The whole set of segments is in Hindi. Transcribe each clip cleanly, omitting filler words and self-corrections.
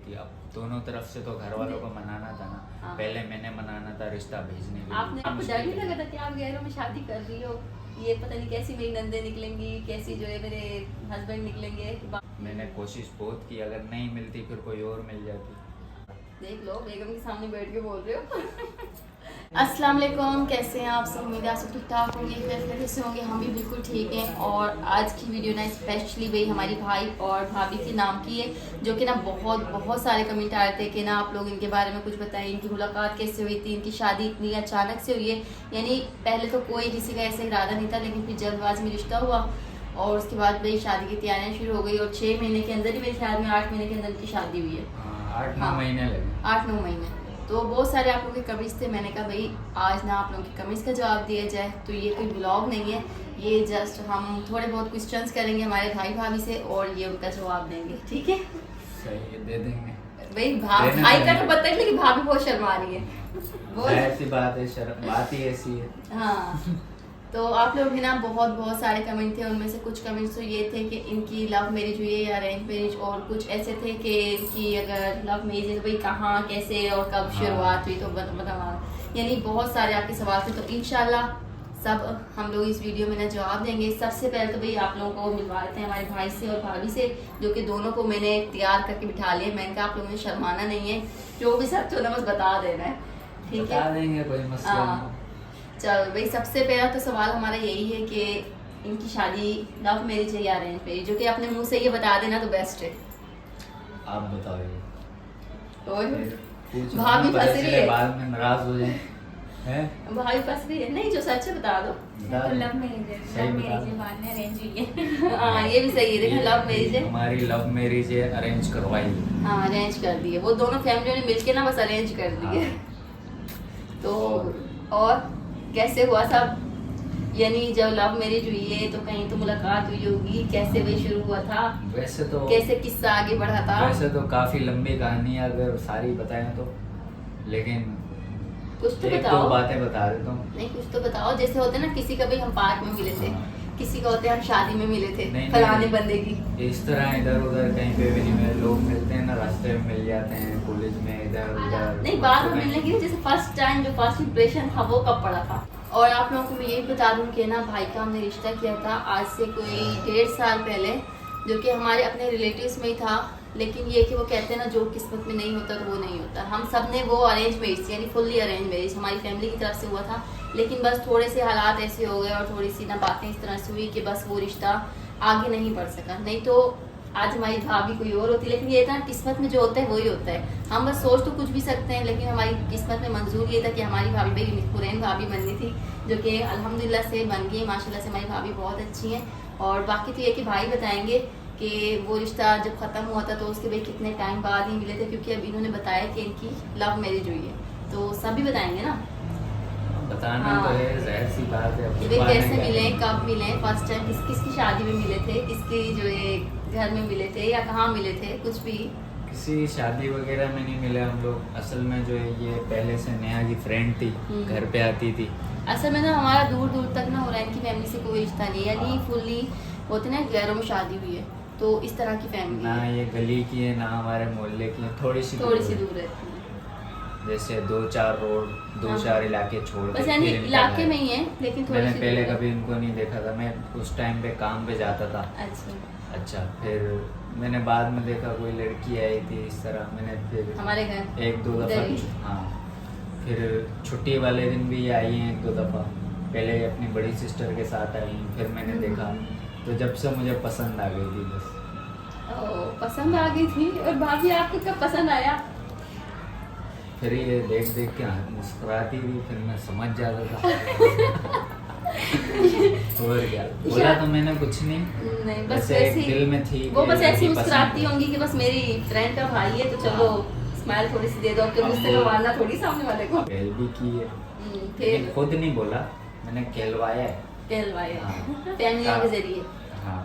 थी। अब दोनों तरफ से तो घर वालों को मनाना था ना। हाँ। पहले मैंने मनाना था रिश्ता भेजने के आपने आपको डर नहीं लगा था कि आप गैरों में शादी कर रही हो, ये पता नहीं कैसी मेरी नंदे निकलेंगी, कैसी जो है मेरे हस्बैंड निकलेंगे। मैंने कोशिश बहुत की, अगर नहीं मिलती फिर कोई और मिल जाती। देख लो बेगम के सामने बैठ के बोल रहे हो। अस्सलाम वालेकुम, कैसे हैं आप सब? उम्मीद है आप सब ठीक ठाक होंगे, खैरियत से होंगे। हम भी बिल्कुल ठीक हैं। और आज की वीडियो ना स्पेशली भाई हमारी भाई और भाभी के नाम की है, जो कि ना बहुत सारे कमेंट आ रहे थे कि ना आप लोग इनके बारे में कुछ बताएं, इनकी मुलाकात कैसे हुई थी, इनकी शादी इतनी अचानक से हुई है। यानी पहले तो कोई किसी का ऐसा इरादा नहीं था, लेकिन फिर जल्दबाजी में रिश्ता हुआ और उसके बाद भाई शादी की तैयारियाँ शुरू हो गई और 6 महीने के अंदर ही, मेरे ख्याल में 8 महीने के अंदर की शादी हुई है। 8-9 महीने लगे। 8-9 महीने। तो बहुत सारे आप लोगों के कमेंट्स थे, मैंने कहा भाई आज ना आप लोगों के कमेंट्स का जवाब दिया जाए। तो ये कोई ब्लॉग नहीं है, ये जस्ट हम थोड़े बहुत क्वेश्चंस करेंगे हमारे भाई भाभी से और ये उनका जवाब देंगे, ठीक है? सही है, दे देंगे भाई भाई का तो पता ही नहीं कि भाभी बहुत शर्मा रही है। ऐसी बात है, शर्म बात ही ऐसी है। हाँ, तो आप लोग भी ना बहुत सारे कमेंट थे, उनमें से कुछ कमेंट्स तो ये थे कि इनकी लव मैरिज हुई है या अरेंज मैरिज, और कुछ ऐसे थे कि इनकी अगर लव मैरिज है तो भाई कहाँ, कैसे और कब शुरुआत हुई, तो बताओ। यानी बहुत सारे आपके सवाल थे, तो इंशाल्लाह सब हम लोग इस वीडियो में ना जवाब देंगे। सबसे पहले तो भाई आप लोगों को मिलवा देते हैं हमारे भाई से और भाभी से, जो कि दोनों को मैंने तैयार करके बिठा लिया। मैंने कहा आप लोगों ने शर्माना नहीं है, जो भी सच हो ना बस बता देना है, ठीक है? बता देंगे, कोई मसला नहीं। चलो भाई, सबसे पहला तो सवाल हमारा यही है कि इनकी शादी लव मैरिज है या अरेंज मैरिज, जो कि अपने मुंह से ये बता देना तो बेस्ट है। आप बताओ ये। और पूछो, भाभी पता फंस रही चले है, बाद में नाराज हो जाए हैं? भाभी फंस रही है। नहीं, जो सच है बता दो। बता दो। लव मैरिज है, सही लव बता मैरिज दो। है, बाद में अरेंज हुई है। हाँ, ये भी सही है। देखो लव मैरिज है। हमारी लव मैरिज है, अरेंज करवाई। हाँ, अरेंज कर दिए, वो दोनों फैमिलियों ने मिलके ना बस अरेंज कर दिए। तो और कैसे हुआ सब? यानी जब लव मैरिज हुई है तो कहीं तो मुलाकात हुई होगी, कैसे वही शुरू हुआ था, वैसे तो कैसे किस्सा आगे बढ़ा था? वैसे तो काफी लंबी कहानी है, अगर सारी बताएं तो, लेकिन कुछ तो एक बताओ। दो बातें बता देता हूँ। नहीं, कुछ तो बताओ। जैसे होते ना, किसी का भी हम पार्क में मिले थे, हाँ। किसी का होते हम शादी में मिले थे, नहीं, फलाने नहीं। बंदे की। इस तरह इधर उधर कहीं पे भी नहीं मिले, लोग मिलते हैं ना, रास्ते में मिल जाते हैं, कॉलेज में इधर उधर। नहीं, बाद में मिलने की जैसे फर्स्ट टाइम जो फर्स्ट इंप्रेशन था वो कब पड़ा था? और आप लोगों को मैं यही बता दूं कि ना भाई का हमने रिश्ता किया था आज से कोई 1.5 साल पहले, जो कि हमारे अपने रिलेटिव्स में ही था। लेकिन ये कि वो कहते हैं ना, जो किस्मत में नहीं होता तो वो नहीं होता। हम सब ने वो अरेंज मैरिज, यानी फुल्ली अरेंज मैरिज हमारी फैमिली की तरफ से हुआ था, लेकिन बस थोड़े से हालात ऐसे हो गए और थोड़ी सी ना बातें इस तरह से हुई कि बस वो रिश्ता आगे नहीं बढ़ सका। नहीं तो आज हमारी भाभी कोई और होती, लेकिन ये था किस्मत में जो होता है वही होता है। हम बस सोच तो कुछ भी सकते हैं, लेकिन हमारी किस्मत में मंजूर ये था कि हमारी भाभी भाई हुरैन भाभी बननी थी, जो कि अल्हम्दुलिल्लाह से बन गई। माशाल्लाह से हमारी भाभी बहुत अच्छी हैं। और बाकी तो ये कि भाई बताएंगे कि वो रिश्ता जब ख़त्म हुआ था तो उसके भाई कितने टाइम बाद ही मिले थे, क्योंकि अब इन्होंने बताया कि इनकी लव मैरिज हुई है, तो सभी बताएंगे ना। बताना हाँ। तो है, जाहिर सी बात है। कि भाई कैसे मिले, कब मिले, फर्स्ट टाइम किसकी शादी में मिले थे, किसकी जो है घर में मिले थे या कहाँ मिले थे, कुछ भी। किसी शादी वगैरह में नहीं मिले हम लोग। असल में जो है ये पहले से नेहा की फ्रेंड थी, घर पे आती थी। असल में ना हमारा दूर दूर तक ना हुरैन की फैमिली से कोई रिश्ता नहीं है, यानी फुल्ली होते ना गैरों में शादी हुई है, तो इस तरह की फैमिली ना है। ये गली की है, ना हमारे मोहल्ले की है, थोड़ी सी थोड़ी दूर सी है। दूर रहती है, जैसे 2-4 रोड, 2-4 इलाके छोड़ के बस यानी फिर इनका इलाके घर। में ही है, लेकिन थोड़ी मैंने सी पहले दूर है। कभी इनको नहीं देखा था, मैं उस टाइम पे काम पे जाता था। अच्छा, फिर मैंने बाद में देखा कोई लड़की आई थी इस तरह, मैंने फिर हमारे घर 1-2 इधर ही। दफ़ा, हाँ, फिर छुट्टी वाले दिन भी ये आई हैं 1-2 दफ़ा। पहले अपनी बड़ी सिस्टर के साथ आई हैं, फिर मैंने देखा, तो जब से मुझे पसंद आ गई थी बस। पसंद आ गई थी। और भाभी आपको कब पसंद आया? फिर ये देख देख के मुस्कुराती थी, फिर मैं समझ जाता था। और क्या बोला तो मैंने कुछ नहीं, नहीं, बस वैसे ऐसी दिल में थी वो कि बस ऐसी लड़की मुस्कुराती पसंद है। होंगी कि बस मेरी फ्रेंड का भाई है तो चलो स्माइल थोड़ी सी दे दो, कि मुझसे तो मारना थोड़ी सामने वाले को। पहल भी की है, फिर लेकिन खुद नहीं बोला, मैंने कहलवाया है। कहलवाया हाँ। फैमिली के जरिए। हाँ,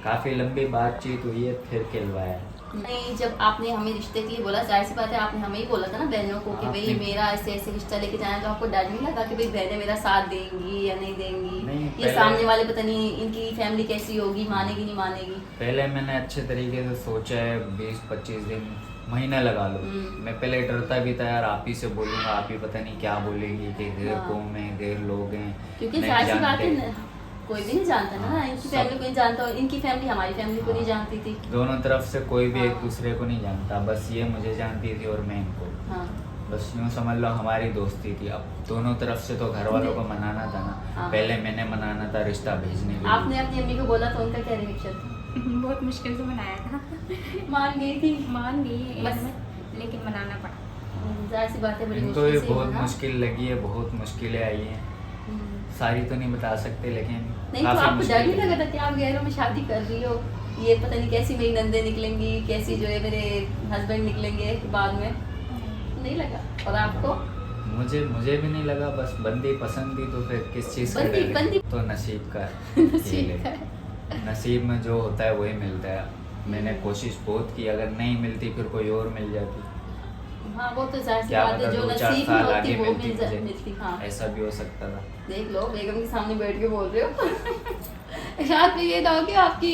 काफी लंबी बातचीत हुई है, फिर कहलवाया है। नहीं, जब आपने हमें रिश्ते के लिए बोला, जाहिर सी बात है आपने हमें ही बोला था ना बहनों को कि भाई आपने- मेरा ऐसे ऐसे रिश्ता लेके जाना है, तो आपको डर नहीं लगा कि भाई बहनें मेरा साथ देंगी या नहीं देंगी, नहीं, ये पहले- सामने वाले पता नहीं इनकी फैमिली कैसी होगी, मानेगी नहीं मानेगी? पहले मैंने अच्छे तरीके से सोचा है, 20-25 दिन महीना लगा लो। मैं पहले डरता भी था यार, आप ही से बोलूंगा, आप ही पता नहीं क्या बोलेगी कि गैर हाँ। कौम है, गैर लोग हैं, क्योंकि नहीं सारी सी बात जानते। है कोई भी नहीं जानता ना, हाँ, इनकी सब- फैमिली को नहीं जानता और इनकी फैमिली हमारी फैमिली को नहीं जानती थी। दोनों तरफ से कोई भी एक हाँ। दूसरे को नहीं जानता, बस ये मुझे जानती थी और मैं इनको। हाँ बस यूँ समझ लो हमारी दोस्ती थी। अब दोनों तरफ से तो घर वालों को मनाना था ना, हाँ। पहले मैंने मनाना था रिश्ता भेजने के आपने लिए। अपनी अम्मी को बोला तो उनका क्या रिएक्शन था? बहुत मुश्किल से बनाया था। मान गई थी। मान गई है बस। में, लेकिन मनाना पड़ा। जाहिर सी बात है, बड़ी इनको भी मुश्किल से बहुत होना। मुश्किल लगी है, बहुत मुश्किलें आई हैं, हम्म। सारी तो नहीं बता सकते लेकिन नहीं तो काफी आपको डर नहीं मुश्किल लगा लगी। था कि आप गैरों में शादी कर रही हो, ये पता नहीं कैसी मेरी नंदे निकलेंगी, कैसी जो है मेरे हस्बैंड निकलेंगे बाद में? नहीं लगा। और आपको? मुझे भी नहीं लगा, बस बंदी पसंद थी तो फिर किस चीज़ का बंदी- डर है? बंदी- तो नसीब का नसीब खेल का है। है। नसीब में जो होता है वही मिलता है। मैंने कोशिश बहुत की, अगर नहीं मिलती फिर कोई और मिल जाती, हाँ वो तो जाहिर सी क्या बात पता है, जो 2-4 नसीब में साल होती आगे वो मिलती मिलती। हाँ मुझे, ऐसा भी हो सकता था। देख लो, बेगम के सामने बैठ के बोल रहे हो। शायद में ये ना हो कि आपकी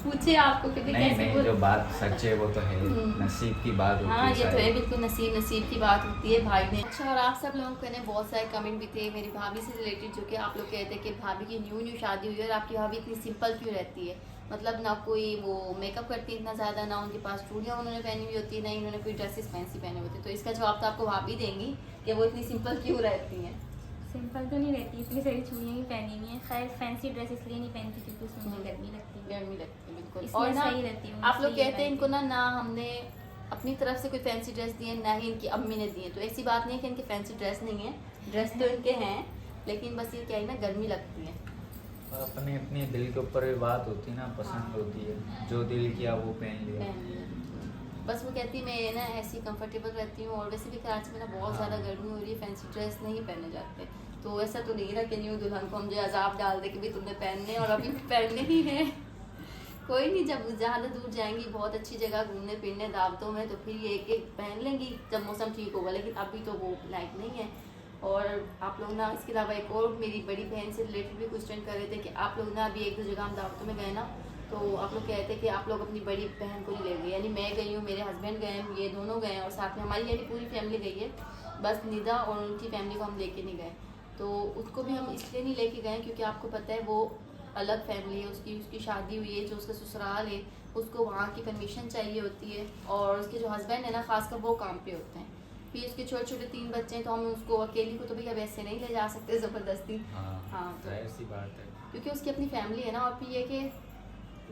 पूछे आपको कि नहीं कैसे नहीं, बोल। जो बात सच है वो तो है, हम्म। नसीब की बात होती हाँ है ये तो है, सारी। बिल्कुल नसीब की बात होती है भाई ने। अच्छा, और आप सब लोगों के ने बहुत सारे कमेंट भी थे मेरी भाभी से रिलेटेड, जो कि आप लोग कहते हैं कि भाभी की न्यू शादी हुई है और आपकी भाभी इतनी सिंपल क्यों रहती है, मतलब ना कोई वो मेकअप करती है इतना ज़्यादा, ना उनके पास चूड़ियाँ उन्होंने पहनी हुई होती है, ना ही उन्होंने कोई ड्रेसेस फैंसी पहने होते। तो इसका जवाब तो आपको भाभी देंगी कि वो इतनी सिंपल क्यों रहती हैं। सिंपल तो नहीं रहती, इतनी सारी चूड़ियाँ भी पहनी हुई हैं। खैर फैंसी ड्रेस इसलिए नहीं पहनती क्योंकि उसमें मुझे गर्मी लगती है। गर्मी लगती है बिल्कुल। इसमें और ना सही रहती हूँ, आप लोग इसलिए कहते हैं पहनती इनको ना हमने अपनी तरफ से कोई फैंसी ड्रेस दी है, ना ही इनकी अम्मी ने दी है। तो ऐसी बात नहीं है कि इनके फैंसी ड्रेस नहीं है, ड्रेस तो इनके हैं, लेकिन बस ये क्या है ना, गर्मी लगती है। अपने अपने दिल के ऊपर भी बात होती है ना, पसंद हाँ। होती है, जो दिल किया वो पहन लिया। पहन लिया। बस वो कहती है मैं ना ऐसी कंफर्टेबल रहती हूँ, और वैसे भी कराची में ना बहुत ज़्यादा गर्मी हो रही है, फैंसी ड्रेस नहीं पहने जाते। तो ऐसा तो नहीं ना कि न्यू दुल्हन को हम जो अजाब डाल दे कि भी तुमने पहनने और अभी भी पहनने ही है। कोई नहीं, जब ज़्यादा दूर जाएंगी बहुत अच्छी जगह घूमने फिरने दावतों में, तो फिर ये एक पहन लेंगी जब मौसम ठीक होगा, लेकिन अभी तो वो लाइक नहीं है। और आप लोग ना इसके अलावा एक और मेरी बड़ी बहन से रिलेटेड भी क्वेश्चन कर रहे थे कि आप लोग ना अभी 1-2 जगह हम दावतों में गए ना, तो आप लोग कहते हैं कि आप लोग अपनी बड़ी बहन को नहीं ले गए, यानी मैं गई हूँ, मेरे हस्बैंड गए हैं, ये दोनों गए हैं और साथ में हमारी यानी पूरी फैमिली गई है, बस निदा और उनकी फैमिली को हम लेके नहीं गए। तो उसको भी हम इसलिए नहीं लेके गए क्योंकि आपको पता है वो अलग फैमिली है, उसकी शादी हुई है, जो उसका ससुराल है उसको वहाँ की परमिशन चाहिए होती है, और उसके जो हस्बैंड है ना खासकर वो काम पे होते हैं, फिर उसके छोटे छोटे 3 बच्चे हैं, तो हम उसको अकेली को तो भैया वैसे नहीं ले जा सकते ज़बरदस्ती। हाँ तो जाहिर सी बात है। क्योंकि उसकी अपनी फैमिली है ना, और फिर ये कि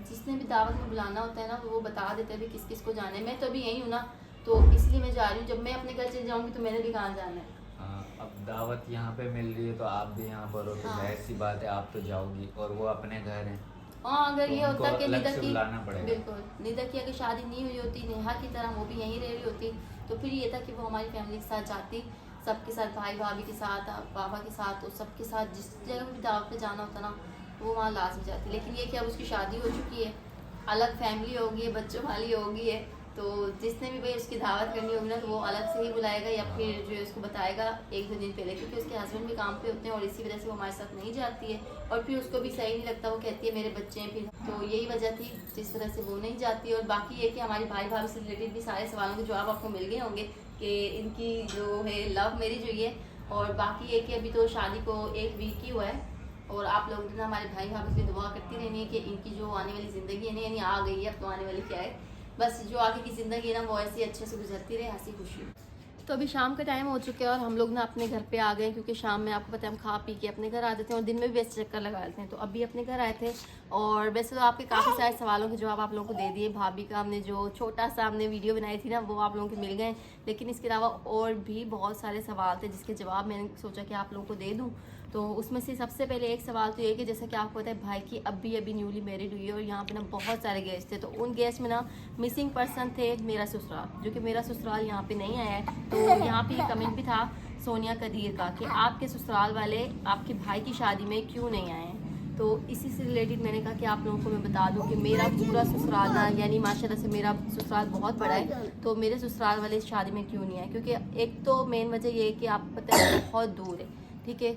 जिसने भी दावत में बुलाना होता है ना वो बता देते हैं भी किस किस को जाना है। मैं तो अभी यही हूँ ना, तो इसलिए मैं जा रही हूँ। जब मैं अपने घर चले जाऊँगी तो मैंने भी कहाँ जाना है। हाँ, अब दावत यहाँ पे मिल रही है तो आप भी यहाँ पर हो, तो हाँ। जाहिर सी बात है आप तो जाओगी, और वो अपने घर हैं। हाँ अगर तो ये होता उनको कि अलग निदा से की, बुलाना पड़ेगा। बिल्कुल निदा की अगर शादी नहीं हुई होती नेहा की तरह, वो भी यहीं रह रही होती, तो फिर ये था कि वो हमारी फैमिली के साथ जाती, सबके साथ, भाई भाभी के साथ, पापा के साथ, तो सबके साथ जिस जगह भी दावत पे जाना होता ना वो वहाँ लाजमी जाती। लेकिन ये कि अब उसकी शादी हो चुकी है, अलग फैमिली होगी है, बच्चों वाली होगी है, तो जिसने भी भाई उसकी दावत करनी होगी ना तो वो अलग से ही बुलाएगा, या फिर जो है उसको बताएगा 1-2 दिन पहले, क्योंकि उसके हस्बैंड भी काम पे होते हैं और इसी वजह से वो हमारे साथ नहीं जाती है, और फिर उसको भी सही नहीं लगता, वो कहती है मेरे बच्चे हैं फिर, तो यही वजह थी जिस वजह से वो नहीं जाती। और बाकी ये कि हमारी भाई भाभी से रिलेटेड भी सारे सवालों के जवाब आपको मिल गए होंगे कि इनकी जो है लव मैरिज हुई है, और बाकी ये कि अभी तो शादी को 1 वीक ही हुआ है, और आप लोग ना हमारे भाई भाभी पे दुआ करती रहनी है कि इनकी जो आने वाली ज़िंदगी है ना, यानी आ गई है, अब तो आने वाली क्या है, बस जो आगे की ज़िंदगी है ना वो ऐसी अच्छे से गुजरती रहे, हंसी खुशी। तो अभी शाम का टाइम हो चुका है और हम लोग ना अपने घर पे आ गए, क्योंकि शाम में आपको पता है हम खा पी के अपने घर आ जाते हैं और दिन में भी वैसे चक्कर लगा लेते हैं। तो अभी अपने घर आए थे, और वैसे तो आपके काफ़ी सारे सवालों के जवाब आप लोगों को दे दिए। भाभी का हमने जो छोटा सा हमने वीडियो बनाई थी ना वो आप लोगों के मिल गए, लेकिन इसके अलावा और भी बहुत सारे सवाल थे जिसके जवाब मैंने सोचा कि आप लोगों को दे दूँ। तो उसमें से सबसे पहले एक सवाल तो ये कि जैसा कि आपको पता है भाई की अभी न्यूली मैरिड हुई है, और यहाँ पे ना बहुत सारे गेस्ट थे, तो उन गेस्ट में ना मिसिंग पर्सन थे मेरा ससुराल, जो कि मेरा ससुराल यहाँ पे नहीं आया है। तो यहाँ पे कमेंट भी था सोनिया कदीर का कि आपके ससुराल वाले आपके भाई की शादी में क्यों नहीं आए हैं। तो इसी से रिलेटेड मैंने कहा कि आप लोगों को मैं बता दूं कि मेरा पूरा ससुराल ना, यानी माशाल्लाह से मेरा ससुराल बहुत बड़ा है, तो मेरे ससुराल वाले इस शादी में क्यों नहीं आए, क्योंकि एक तो मेन वजह ये है कि आपको पता है बहुत दूर है, ठीक है,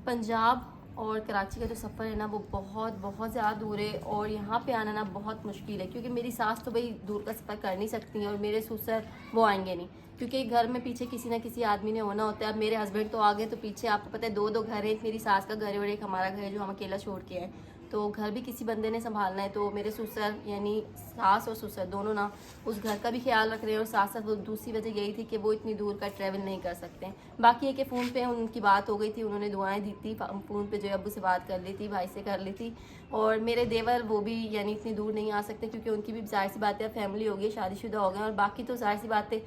पंजाब और कराची का जो सफ़र है ना वो बहुत बहुत ज़्यादा दूर है और यहाँ पे आना ना बहुत मुश्किल है, क्योंकि मेरी सास तो भाई दूर का सफ़र कर नहीं सकती और मेरे ससुर वो आएंगे नहीं, क्योंकि घर में पीछे किसी ना किसी आदमी ने होना होता है। अब मेरे हस्बैंड तो आगे, तो पीछे आपको पता है 2 घर है, एक मेरी सास का घर है और एक हमारा घर है जो हम अकेला छोड़ के आए, तो घर भी किसी बंदे ने संभालना है। तो मेरे ससुर यानी सास और ससुर दोनों ना उस घर का भी ख्याल रख रहे हैं और साथ साथ वो दूसरी वजह यही थी कि वो इतनी दूर का ट्रैवल नहीं कर सकते हैं। बाकी है कि फ़ोन पे उनकी बात हो गई थी, उन्होंने दुआएं दी थी, फ़ोन पे जो है अब्बू से बात कर ली थी, भाई से कर ली थी। और मेरे देवर वो भी यानी इतनी दूर नहीं आ सकते, क्योंकि उनकी भी जाहिर सी बात है फैमिली हो गई, शादीशुदा हो गए। और बाकी तो जाहिर सी बात है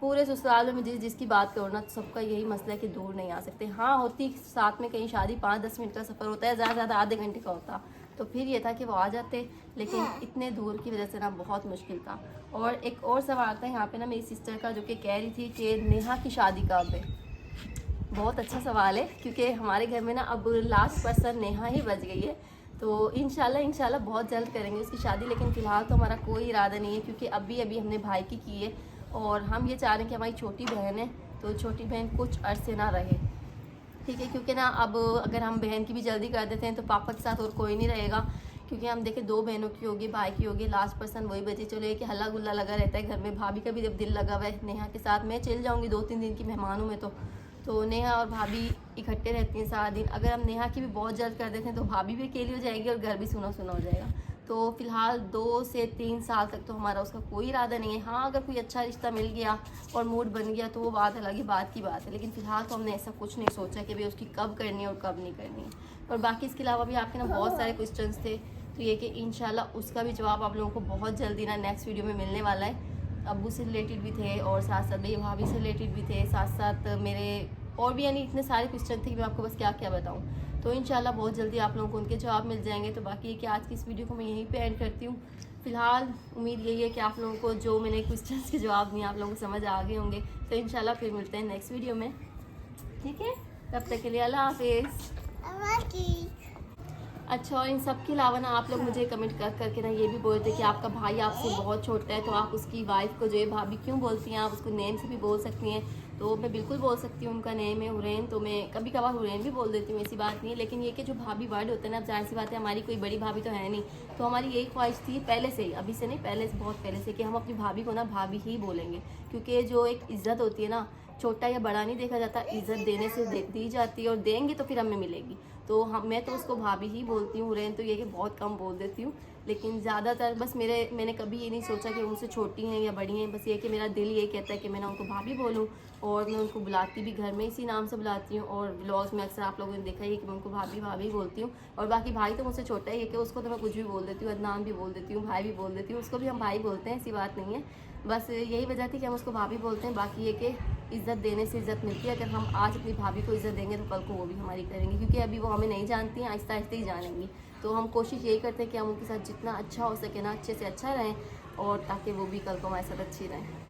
पूरे ससुराल में जिसकी बात करो ना, तो सबका यही मसला है कि दूर नहीं आ सकते। हाँ होती साथ में कहीं शादी 5-10 मिनट का सफ़र होता है, ज़्यादा ज़्यादा आधे घंटे का होता, तो फिर ये था कि वो आ जाते, लेकिन इतने दूर की वजह से ना बहुत मुश्किल था। और एक और सवाल था यहाँ पे ना मेरी सिस्टर का, जो कि कह रही थी कि नेहा की शादी कब है। बहुत अच्छा सवाल है, क्योंकि हमारे घर में ना अब लास्ट पर्सन नेहा ही बच गई है, तो इंशाल्लाह बहुत जल्द करेंगे उसकी शादी। लेकिन फ़िलहाल तो हमारा कोई इरादा नहीं है, क्योंकि अभी हमने भाई की है और हम ये चाह रहे हैं कि हमारी छोटी बहन है, तो छोटी बहन कुछ अरसे ना रहे, ठीक है। क्योंकि ना अब अगर हम बहन की भी जल्दी कर देते हैं तो पापा के साथ और कोई नहीं रहेगा, क्योंकि हम देखें 2 बहनों की होगी, भाई की होगी, लास्ट पर्सन वही बचे। चलो कि हल्ला गुल्ला लगा रहता है घर में। भाभी का भी जब दिल लगा हुआ है नेहा के साथ, मैं चल जाऊँगी 2-3 दिन की मेहमान हूँ मैं तो नेहा और भाभी इकट्ठे रहती हैं सारा दिन। अगर हम नेहा की भी बहुत जल्द कर देते हैं तो भाभी भी अकेली हो जाएगी और घर भी सुना सुना हो जाएगा। तो फ़िलहाल 2 से 3 साल तक तो हमारा उसका कोई इरादा नहीं है। हाँ अगर कोई अच्छा रिश्ता मिल गया और मूड बन गया तो वो बात अलग ही बात की बात है, लेकिन फ़िलहाल तो हमने ऐसा कुछ नहीं सोचा कि भाई उसकी कब करनी है और कब नहीं करनी है। और बाकी इसके अलावा भी आपके ना बहुत सारे क्वेश्चंस थे, तो ये कि इंशाल्लाह उसका भी जवाब आप लोगों को बहुत जल्दी ना नेक्स्ट वीडियो में मिलने वाला है। अब्बू से रिलेटेड भी थे और साथ साथ मेरी भाभी से रिलेटेड भी थे, साथ साथ मेरे और भी यानी इतने सारे क्वेश्चन थे कि मैं आपको बस क्या क्या बताऊँ। तो इंशाल्लाह बहुत जल्दी आप लोगों को उनके जवाब मिल जाएंगे। तो बाकी ये कि आज की इस वीडियो को मैं यहीं पे एंड करती हूँ। फ़िलहाल उम्मीद यही है कि आप लोगों को जो मैंने क्वेश्चंस के जवाब दिए आप लोगों को समझ आ गए होंगे। तो इंशाल्लाह फिर मिलते हैं नेक्स्ट वीडियो में, ठीक है। तब तक के लिए अल्लाह हाफिज़। अच्छा, और इन सब के अलावा ना आप लोग मुझे कमेंट करके ना ये भी बोलते कि आपका भाई आपसे बहुत छोटा है, तो आप उसकी वाइफ को जो है भाभी क्यों बोलती हैं, आप उसको नेम से भी बोल सकती हैं। तो मैं बिल्कुल बोल सकती हूँ, उनका नेम है हुरैन, तो मैं कभी कभार हुरैन भी बोल देती हूँ, ऐसी बात नहीं है। लेकिन ये कि जो भाभी वर्ड होता है ना, अब जाहिर सी बात है हमारी कोई बड़ी भाभी तो है नहीं, तो हमारी यही ख्वाहिश थी पहले से ही, अभी से नहीं, पहले से, बहुत पहले से, कि हम अपनी भाभी को ना भाभी ही बोलेंगे। क्योंकि जो एक इज़्ज़त होती है ना, छोटा या बड़ा नहीं देखा जाता, इज़्ज़त देने से दी जाती है और देंगे तो फिर हमें मिलेगी। तो मैं तो उसको भाभी ही बोलती हूँ, हुरैन तो ये कि बहुत कम बोल देती हूँ। लेकिन ज़्यादातर बस मैंने कभी ये नहीं सोचा कि उनसे छोटी हैं या बड़ी हैं, बस ये कि मेरा दिल ये कहता है कि मैं ना उनको भाभी बोलूँ। और मैं उनको बुलाती भी घर में इसी नाम से बुलाती हूँ, और व्लॉग्स में अक्सर आप लोगों ने देखा ही है कि मैं उनको भाभी बोलती हूँ। और बाकी भाई तो मुझसे छोटा ही है कि उसको तो मैं कुछ भी बोल देती हूँ, अदनान भी बोल देती हूँ, भाई भी बोल देती हूँ, उसको भी हम भाई बोलते हैं, ऐसी बात नहीं है। बस यही वजह थी कि हम उसको भाभी बोलते हैं। बाकी ये कि इज़्ज़त देने से इज़्ज़त मिलती है। अगर हम आज अपनी भाभी को इज़्ज़त देंगे तो कल को वो भी हमारी करेंगी, क्योंकि अभी वो हमें नहीं जानती हैं, आहिस्ता आहिस्ता ही जानेंगी। तो हम कोशिश यही करते हैं कि हम उनके साथ जितना अच्छा हो सके ना, अच्छे से अच्छा रहें, और ताकि वो भी कल को हमारे साथ अच्छी रहें।